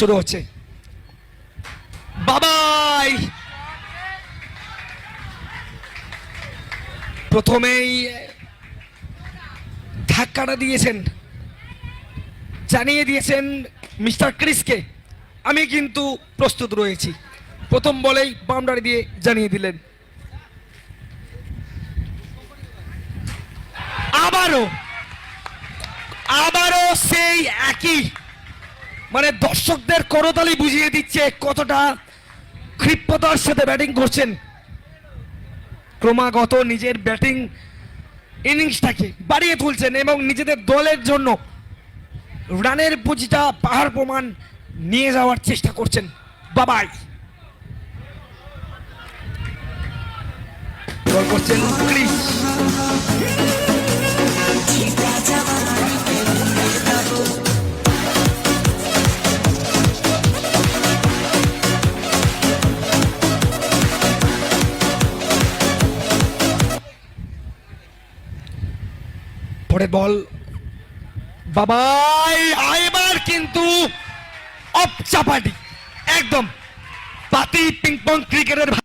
শুরু হচ্ছে। বাবাই প্রথমেই ধাক্কাটা দিয়েছেন, জানিয়ে দিয়েছেন মিস্টার ক্রিসকে আমি কিন্তু প্রস্তুত রয়েছি। প্রথম বলেই বাউন্ডারি দিয়ে জানিয়ে দিলেন। আবারও সেই একই, মানে দর্শকদের করতালি বুঝিয়ে দিচ্ছে কতটা ক্ষিপ্রতার সাথে ব্যাটিং করছেন। ক্রমাগত নিজের ব্যাটিং ইনিংসটাকে বাড়িয়ে তুলছেন এবং নিজেদের দলের জন্য রানের পুঁজিটা পাহাড় প্রমাণ নিয়ে যাওয়ার চেষ্টা করছেন। বাবাই বল করছেন ক্রিস। পরে বল বাবাই, এবার কিন্তু অফ চাপাটি, একদম পাতি পিং পং ক্রিকেটের